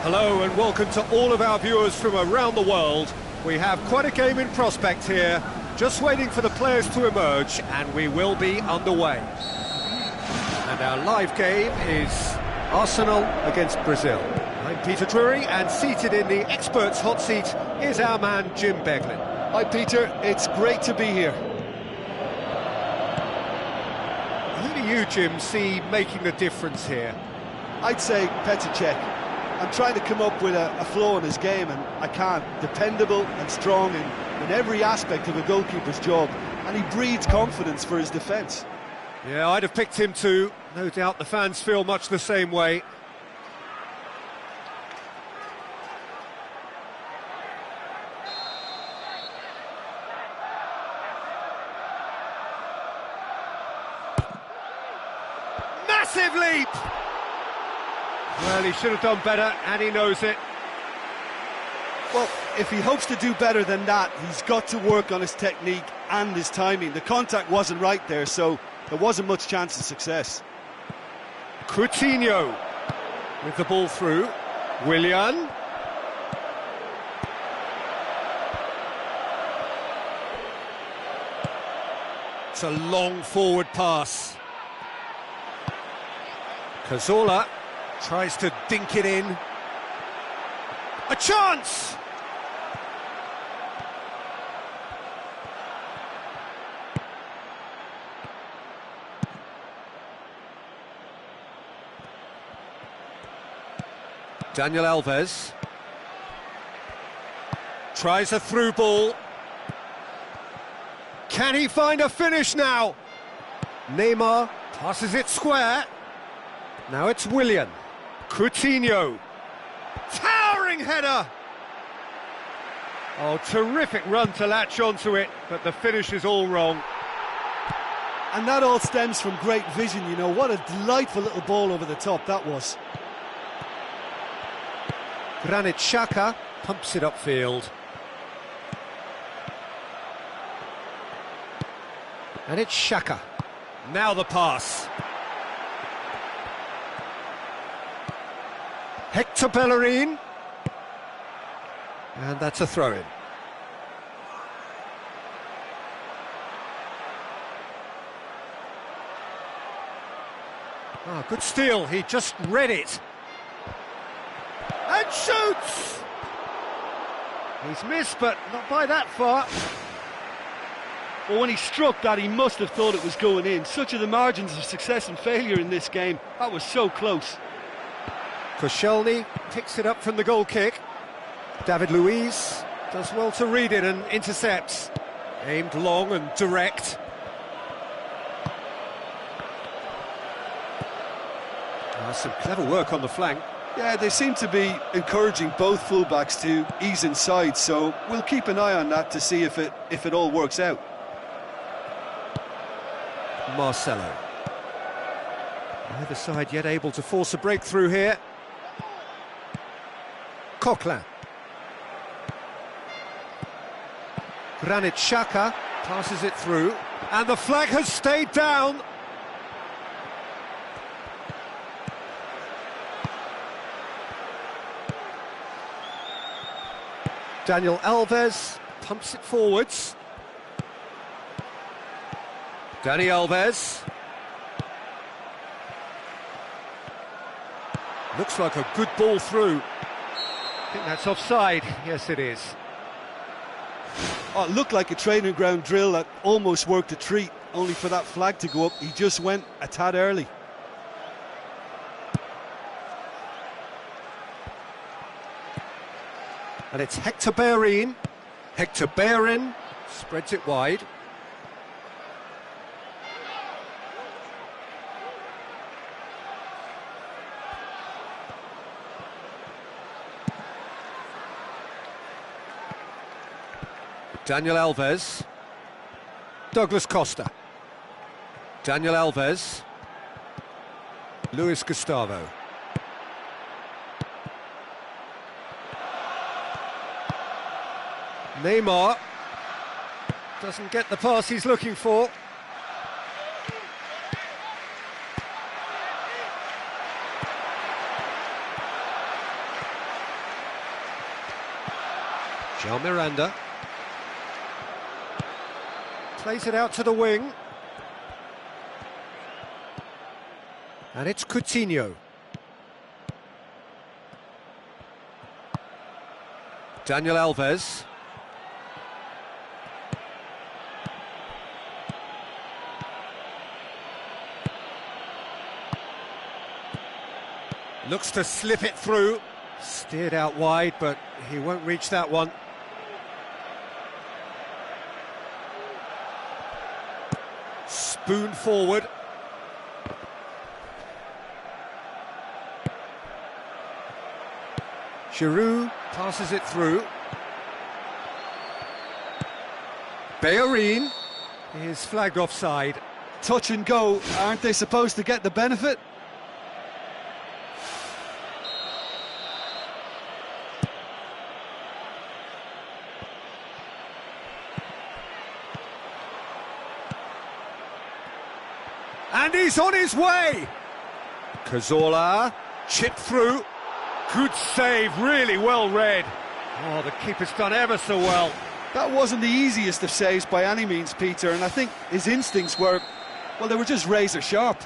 Hello and welcome to all of our viewers from around the world. We have quite a game in prospect here, just waiting for the players to emerge, and we will be underway. And our live game is Arsenal against Brazil. I'm Peter Drury, and seated in the experts' hot seat is our man Jim Beglin. Hi Peter, it's great to be here. Who do you, Jim, see making the difference here? I'd say Petr Cech. I'm trying to come up with a flow in his game, and I can't. Dependable and strong in every aspect of a goalkeeper's job, and he breeds confidence for his defence. Yeah, I'd have picked him too. No doubt the fans feel much the same way. Massive leap! Well, he should have done better, and he knows it. Well, if he hopes to do better than that, he's got to work on his technique and his timing. The contact wasn't right there, so there wasn't much chance of success. Coutinho with the ball through. Willian. It's a long forward pass. Cazorla tries to dink it in. A chance! Daniel Alves tries a through ball. Can he find a finish now? Neymar passes it square. Now it's Willian. Coutinho. Towering header! Oh, terrific run to latch onto it, but the finish is all wrong. And that all stems from great vision, you know. What a delightful little ball over the top that was. Granit Xhaka pumps it upfield. And it's Xhaka. Now the pass. Hector Bellerin. And that's a throw-in. Ah, good steal, he just read it. And shoots! He's missed, but not by that far. Well, when he struck that, he must have thought it was going in. Such are the margins of success and failure in this game. That was so close. Koscielny picks it up from the goal kick. David Luiz does well to read it and intercepts. Aimed long and direct. Some clever work on the flank. Yeah, they seem to be encouraging both fullbacks to ease inside, so we'll keep an eye on that to see if it all works out. Marcelo. Neither side yet able to force a breakthrough here. Coquelin. Granit Xhaka passes it through, and the flag has stayed down. Daniel Alves pumps it forwards. Dani Alves. Looks like a good ball through. I think that's offside. Yes, it is. Oh, it looked like a training ground drill that almost worked a treat, only for that flag to go up. He just went a tad early. And it's Hector Bellerin. Hector Bellerin spreads it wide. Daniel Alves. Douglas Costa. Daniel Alves. Luis Gustavo. Neymar doesn't get the pass he's looking for. João Miranda plays it out to the wing. And it's Coutinho. Daniel Alves. Looks to slip it through. Steered out wide, but he won't reach that one. Spoon forward. Giroud passes it through. Bellerin is flagged offside. Touch and go, aren't they supposed to get the benefit? And he's on his way! Cazorla, chipped through. Good save, really well read. Oh, the keeper's done ever so well. That wasn't the easiest of saves by any means, Peter, and I think his instincts were, well, they were just razor sharp.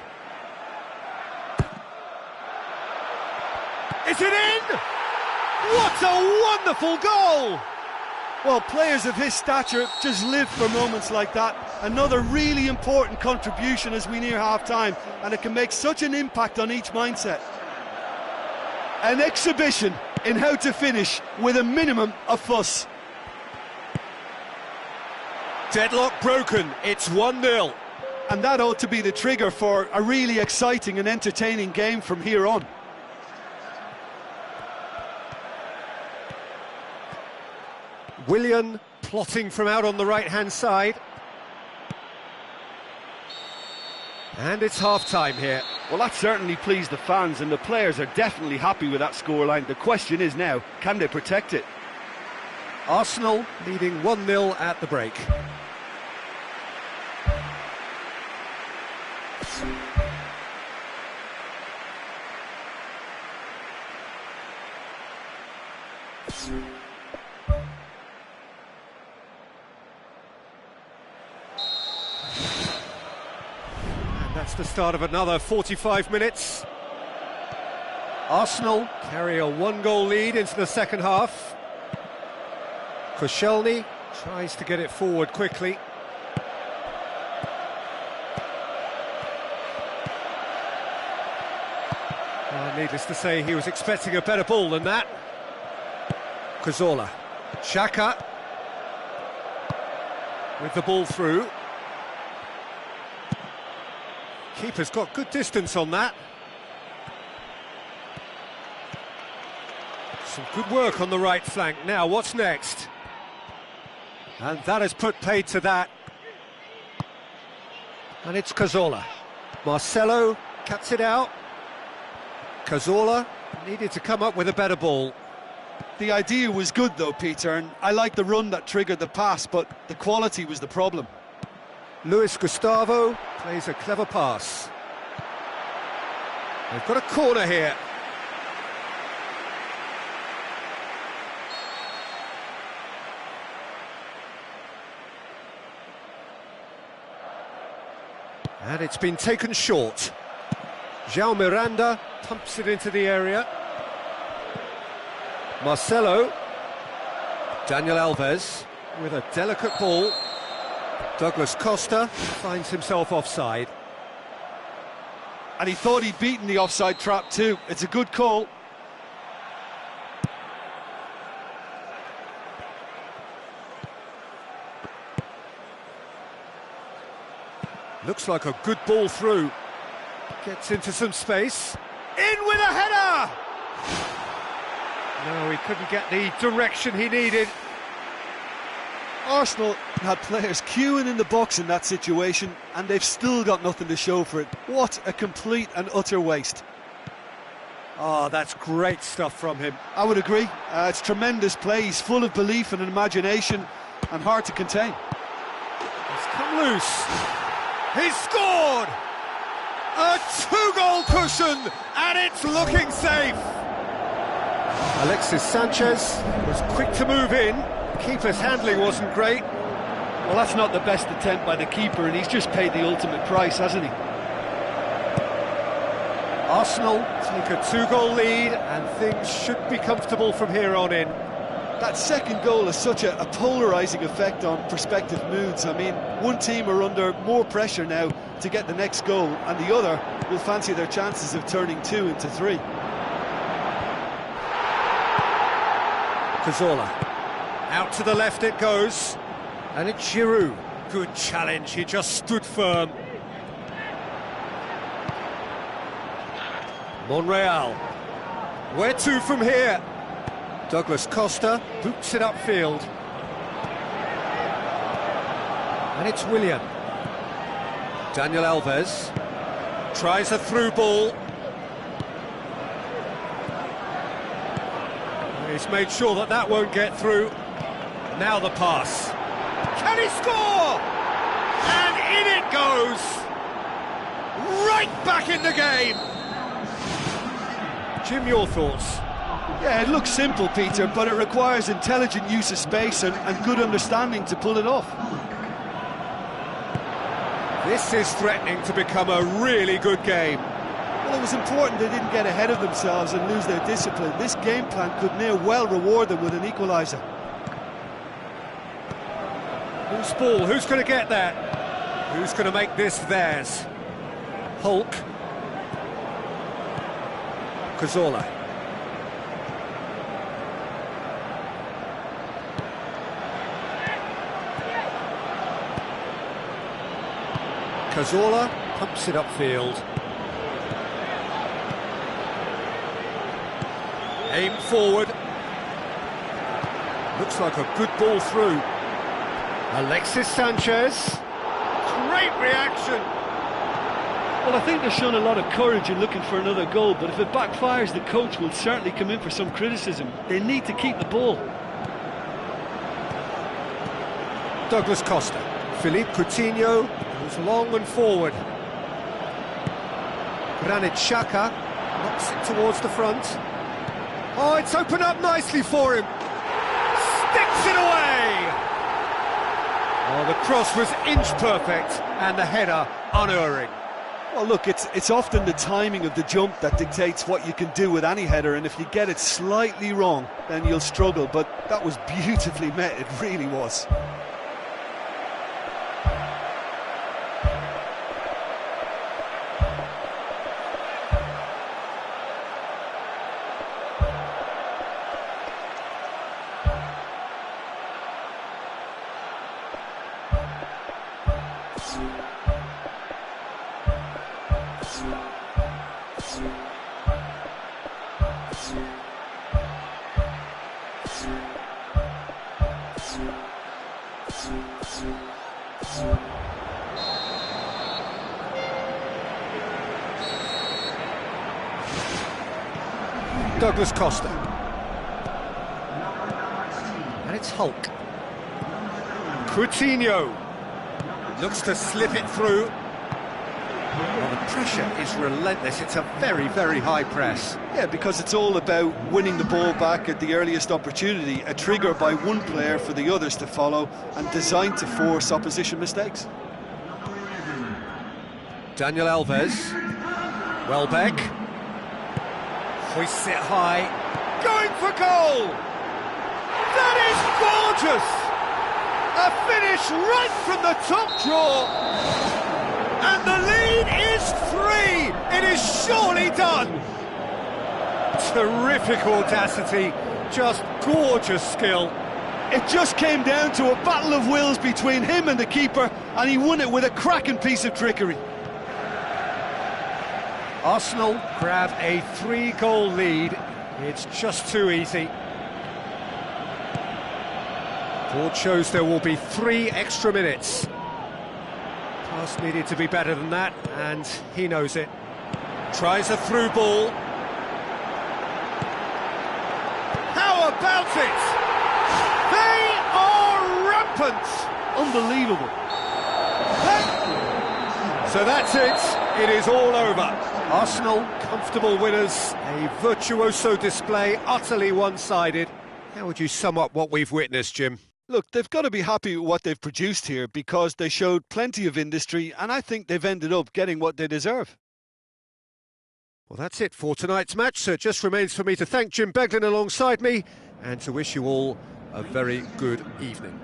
Is it in? What a wonderful goal! Well, players of his stature just live for moments like that. Another really important contribution as we near half-time, and it can make such an impact on each mindset. An exhibition in how to finish with a minimum of fuss. Deadlock broken, it's 1-0. And that ought to be the trigger for a really exciting and entertaining game from here on. Willian plotting from out on the right-hand side. And it's half-time here. Well, that certainly pleased the fans, and the players are definitely happy with that scoreline. The question is now, can they protect it? Arsenal leading 1-0 at the break. That's the start of another 45 minutes. Arsenal carry a 1-goal lead into the second half. Koscielny tries to get it forward quickly. Needless to say, he was expecting a better ball than that. Cazorla. Xhaka with the ball through. Keeper's got good distance on that. Some good work on the right flank. Now, what's next? And that has put paid to that. And it's Cazorla. Marcelo cuts it out. Cazorla needed to come up with a better ball. The idea was good though, Peter, and I like the run that triggered the pass, but the quality was the problem. Luis Gustavo plays a clever pass. They've got a corner here. And it's been taken short. João Miranda pumps it into the area. Marcelo. Daniel Alves with a delicate ball. Douglas Costa finds himself offside. And he thought he'd beaten the offside trap too. It's a good call. Looks like a good ball through. Gets into some space. In with a header! No, he couldn't get the direction he needed. Arsenal had players queuing in the box in that situation, and they've still got nothing to show for it. What a complete and utter waste. Oh, that's great stuff from him. I would agree. It's tremendous play. He's full of belief and imagination, and hard to contain. He's come loose. He's scored! A two-goal cushion, and it's looking safe. Alexis Sanchez was quick to move in. Keeper's handling wasn't great. Well, that's not the best attempt by the keeper, and he's just paid the ultimate price, hasn't he? Arsenal take a two-goal lead, and things should be comfortable from here on in. That second goal has such a polarising effect on prospective moods. I mean, one team are under more pressure now to get the next goal, and the other will fancy their chances of turning 2 into 3. Cazorla. Out to the left it goes, and it's Giroud. Good challenge, he just stood firm. Monreal. Where to from here? Douglas Costa boots it upfield. And it's Willian. Daniel Alves tries a through ball. He's made sure that that won't get through. Now the pass. Can he score? And in it goes! right back in the game. Jim, your thoughts? Yeah, it looks simple, Peter, but it requires intelligent use of space and good understanding to pull it off. This is threatening to become a really good game. Well, it was important they didn't get ahead of themselves and lose their discipline. This game plan could near well reward them with an equaliser. Who's ball? Who's going to get that? Who's going to make this theirs? Hulk. Cazorla. Cazorla pumps it upfield. Aim forward. Looks like a good ball through. Alexis Sanchez. Great reaction. Well, I think they've shown a lot of courage in looking for another goal, but if it backfires, the coach will certainly come in for some criticism. They need to keep the ball. Douglas Costa. Philippe Coutinho goes long and forward. Granit Xhaka knocks it towards the front. Oh, it's opened up nicely for him. Sticks it away! Oh, the cross was inch perfect and the header unerring. Well, look, it's often the timing of the jump that dictates what you can do with any header, and if you get it slightly wrong, then you'll struggle, but that was beautifully met, it really was. Douglas Costa. And it's Hulk. Coutinho looks to slip it through. Well, the pressure is relentless. It's a very, very high press. Yeah, because it's all about winning the ball back at the earliest opportunity, a trigger by one player for the others to follow, and designed to force opposition mistakes. Daniel Alves. Welbeck. Hoists it high. Going for goal! That is gorgeous! A finish right from the top draw. And the lead is 3. It is surely done. Terrific audacity, just gorgeous skill. It just came down to a battle of wills between him and the keeper, and he won it with a cracking piece of trickery. Arsenal grab a 3-goal lead. It's just too easy. Board shows there will be 3 extra minutes. Pass needed to be better than that, and he knows it. Tries a through ball. How about it? They are rampant! Unbelievable. So that's it. It is all over. Arsenal, comfortable winners. A virtuoso display, utterly one-sided. How would you sum up what we've witnessed, Jim? Look, they've got to be happy with what they've produced here, because they showed plenty of industry, and I think they've ended up getting what they deserve. Well, that's it for tonight's match, so it just remains for me to thank Jim Beglin alongside me and to wish you all a very good evening.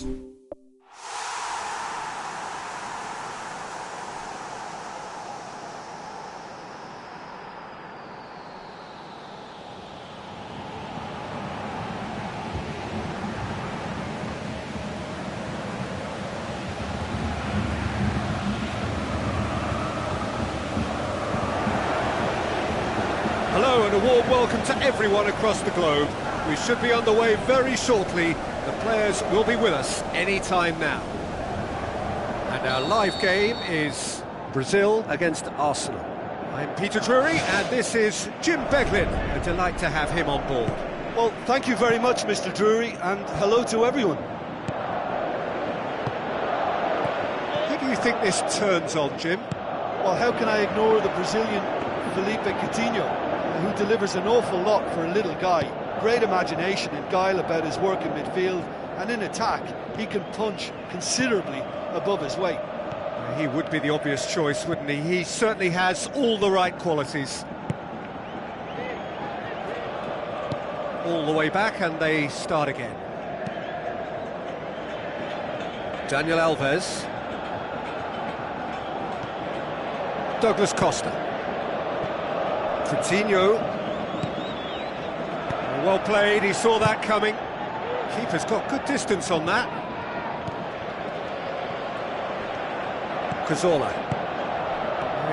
Hello and a warm welcome to everyone across the globe. We should be underway very shortly. The players will be with us any time now. And our live game is Brazil against Arsenal. I'm Peter Drury and this is Jim Beglin. A delight to have him on board. Well, thank you very much, Mr. Drury, and hello to everyone. Who do you think this turns on, Jim? Well, how can I ignore the Brazilian Felipe Coutinho, who delivers an awful lot for a little guy? Great imagination and guile about his work in midfield, and in attack he can punch considerably above his weight. He would be the obvious choice, wouldn't he? He certainly has all the right qualities. All the way back and they start again. Daniel Alves. Douglas Costa. Coutinho. Well played, he saw that coming. Keeper's got good distance on that. Cazorla.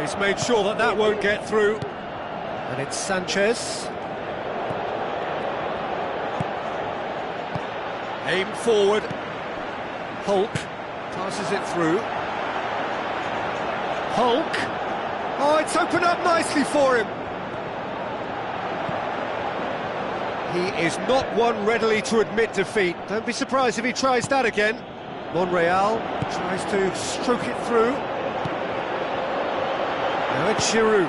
He's made sure that that won't get through. And it's Sanchez. Aim forward. Hulk passes it through. Hulk. Oh, it's opened up nicely for him. He is not one readily to admit defeat. Don't be surprised if he tries that again. Monreal tries to stroke it through. Now it's Giroud.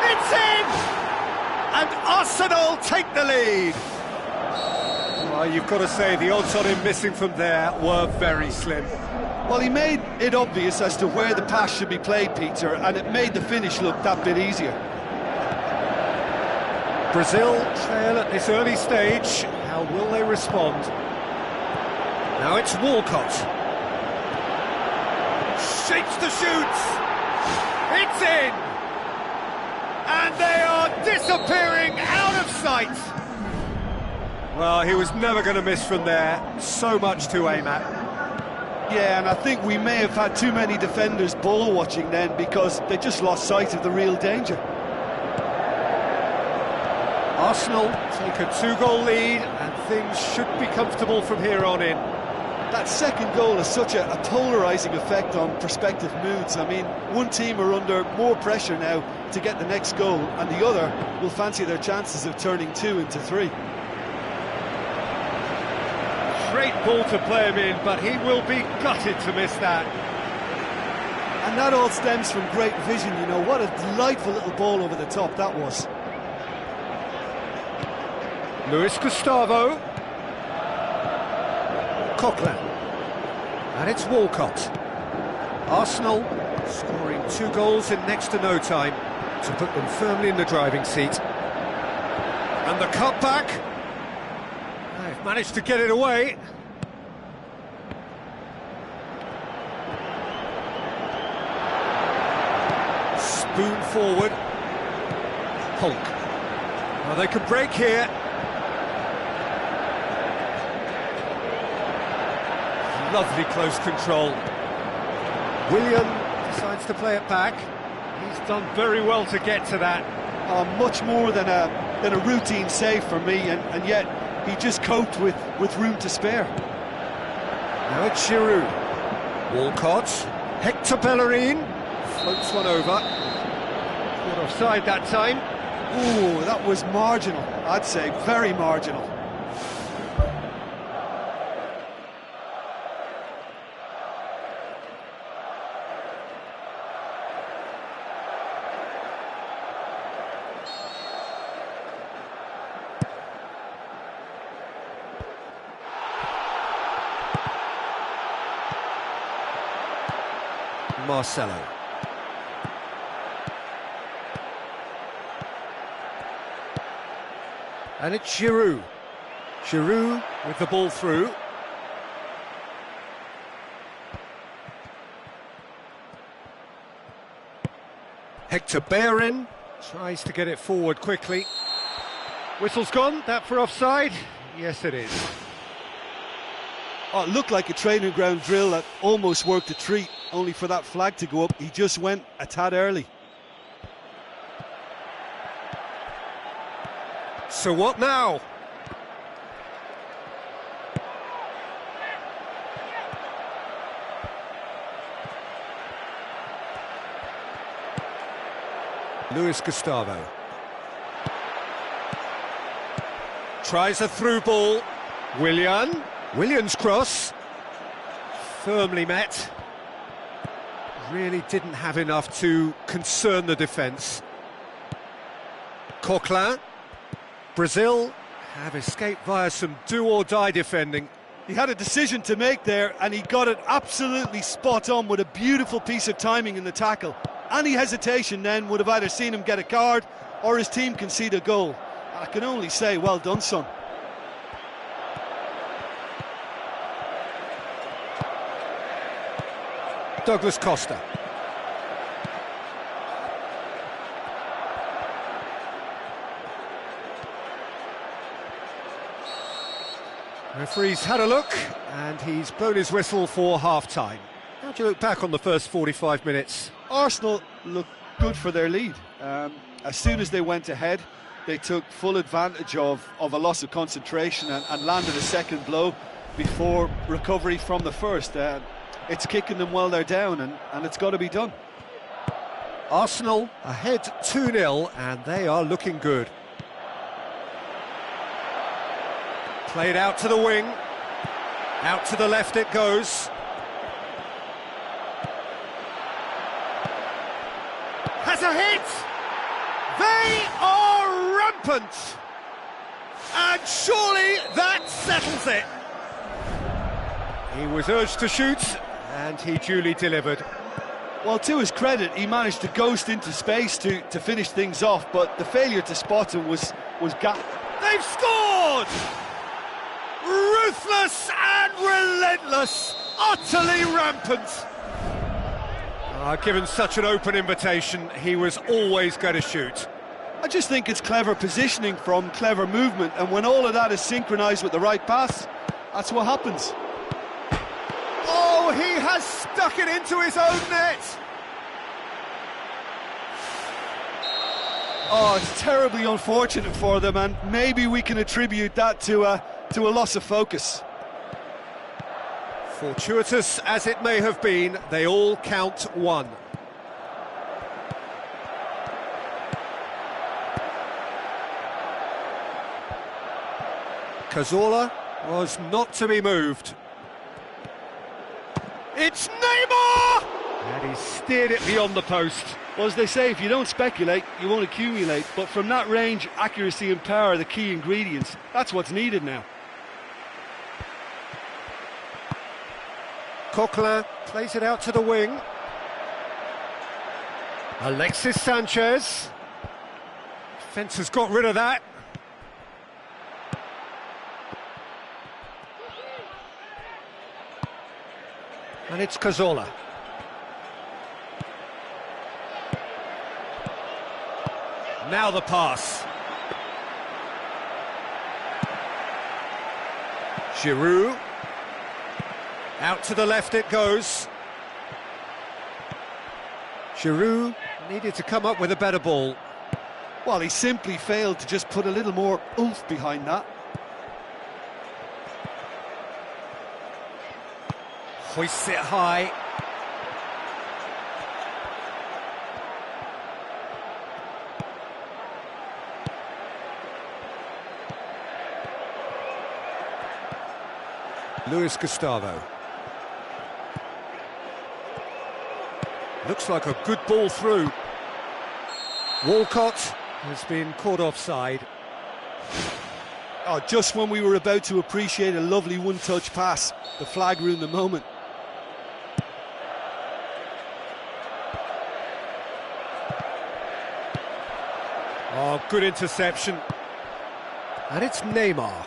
It's in! And Arsenal take the lead. Well, you've got to say the odds on him missing from there were very slim. Well, he made it obvious as to where the pass should be played, Peter, and it made the finish look that bit easier. Brazil trail at this early stage. How will they respond? Now it's Walcott. Shapes the shoots. It's in. And they are disappearing out of sight. Well, he was never going to miss from there. So much to aim at. Yeah, and I think we may have had too many defenders ball watching then, because they just lost sight of the real danger. Arsenal take a 2-goal lead and things should be comfortable from here on in. That second goal has such a polarising effect on prospective moods. I mean, one team are under more pressure now to get the next goal, and the other will fancy their chances of turning 2 into 3. Great ball to play him in, but he will be gutted to miss that. And that all stems from great vision, you know. What a delightful little ball over the top that was. Luis Gustavo. Coquelin. And it's Walcott. Arsenal scoring 2 goals in next to no time to put them firmly in the driving seat. And the cutback. They've managed to get it away. Spoon forward. Hulk. Well, they could break here. Lovely close control. William decides to play it back. He's done very well to get to that. Much more than a routine save for me, and yet he just coped with room to spare. Now it's Giroud. Walcott. Hector Bellerin. Floats one over. Caught offside that time. Ooh, that was marginal. I'd say very marginal. Marcelo. And it's Giroud. Giroud with the ball through. Hector Bellerin tries to get it forward quickly. Whistle's gone, that for offside? Yes, it is. Oh, it looked like a training ground drill that almost worked a treat, only for that flag to go up. He just went a tad early. So what now? Luis Gustavo tries a through ball. Willian's cross, firmly met. Really didn't have enough to concern the defence. Coquelin. Brazil have escaped via some do-or-die defending. He had a decision to make there, and he got it absolutely spot on with a beautiful piece of timing in the tackle. Any hesitation then would have either seen him get a card or his team concede a goal. I can only say, well done, son. Douglas Costa. Referee's had a look, and he's blown his whistle for half-time. How do you look back on the first 45 minutes? Arsenal looked good for their lead. As soon as they went ahead, they took full advantage of a loss of concentration and landed a second blow before recovery from the first. It's kicking them while they're down, and it's got to be done. Arsenal ahead 2-0, and they are looking good. Played out to the wing, out to the left it goes. Has a hit! They are rampant! And surely that settles it! He was urged to shoot, and he duly delivered. Well, to his credit, he managed to ghost into space to finish things off, but the failure to spot him was They've scored! Ruthless and relentless, utterly rampant. Given such an open invitation, he was always going to shoot. I just think it's clever positioning from clever movement, and when all of that is synchronised with the right pass, that's what happens. Oh, he has stuck it into his own net. Oh, it's terribly unfortunate for them, and maybe we can attribute that to a loss of focus. Fortuitous as it may have been, they all count one. Cazorla was not to be moved. It's Neymar! And he steered it beyond the post. Well, as they say, if you don't speculate, you won't accumulate. But from that range, accuracy and power are the key ingredients. That's what's needed now. Coquelin plays it out to the wing. Alexis Sanchez. Defence has got rid of that. And it's Cazorla. Now the pass. Giroud. Out to the left it goes. Giroud needed to come up with a better ball. Well, he simply failed to just put a little more oomph behind that. Hoists it high. Luis Gustavo. Looks like a good ball through. Walcott has been caught offside. Oh, just when we were about to appreciate a lovely one-touch pass, the flag ruined the moment. Oh, good interception. And it's Neymar.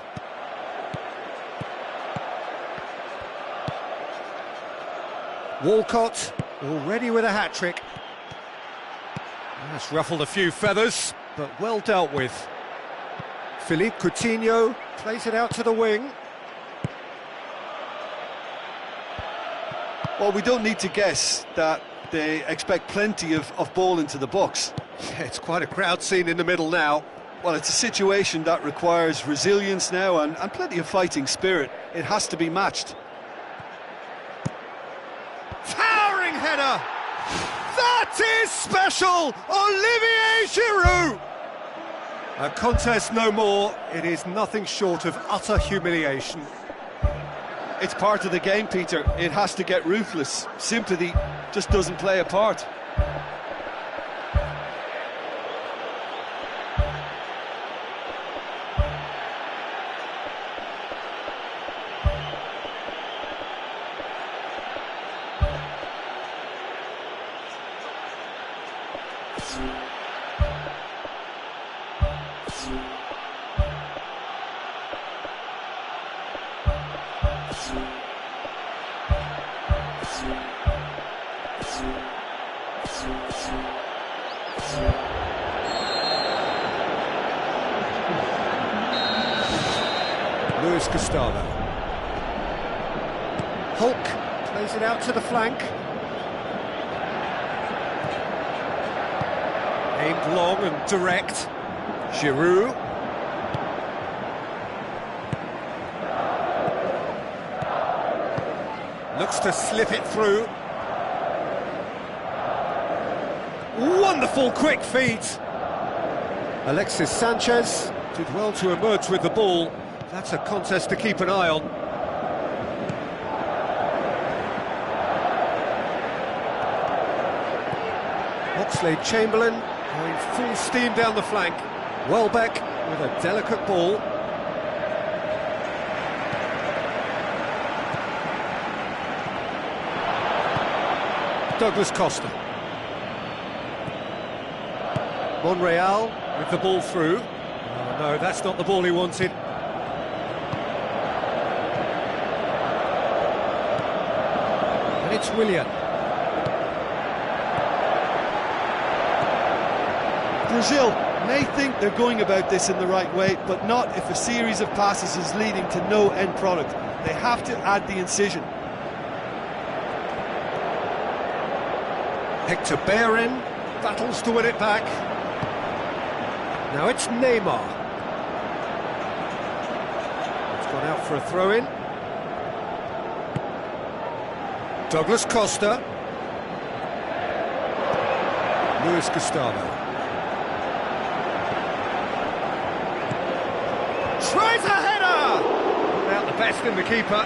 Walcott already with a hat-trick. That's ruffled a few feathers, but well dealt with. Philippe Coutinho plays it out to the wing. Well, we don't need to guess that they expect plenty of ball into the box. Yeah, it's quite a crowd scene in the middle now. Well, it's a situation that requires resilience now and plenty of fighting spirit. It has to be matched. Towering header! That is special! Olivier Giroud! A contest no more. It is nothing short of utter humiliation. It's part of the game, Peter. It has to get ruthless. Sympathy just doesn't play a part. Luis Gustavo. Hulk plays it out to the flank. Aimed long and direct. Giroud. Looks to slip it through. Wonderful quick feet. Alexis Sanchez did well to emerge with the ball. That's a contest to keep an eye on. Oxlade-Chamberlain going full steam down the flank. Welbeck with a delicate ball. Douglas Costa. Monreal with the ball through. Oh, no, that's not the ball he wanted. And it's Willian. Brazil may think they're going about this in the right way, but not if a series of passes is leading to no end product. They have to add the incision. Hector Bellerin battles to win it back. Now it's Neymar. It's gone out for a throw-in. Douglas Costa. Luis Gustavo. Tries a header! Out the best in the keeper.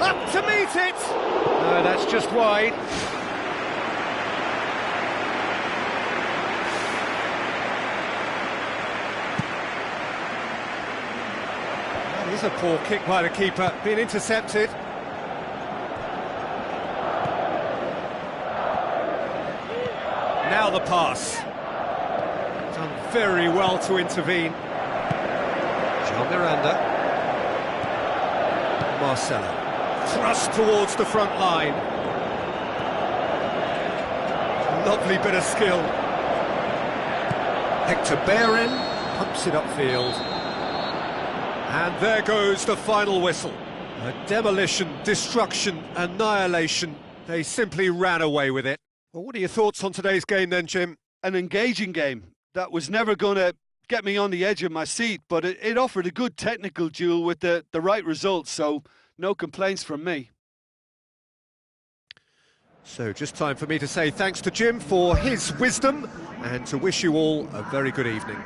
Up to meet it! No, that's just wide. That is a poor kick by the keeper, being intercepted. Now the pass. Done very well to intervene. John Miranda. Marcelo. Thrust towards the front line. Lovely bit of skill. Hector Bellerin pumps it upfield. And there goes the final whistle. A demolition, destruction, annihilation. They simply ran away with it. Well, what are your thoughts on today's game then, Jim? An engaging game that was never going to get me on the edge of my seat, but it offered a good technical duel with the right results, so no complaints from me. So just time for me to say thanks to Jim for his wisdom and to wish you all a very good evening.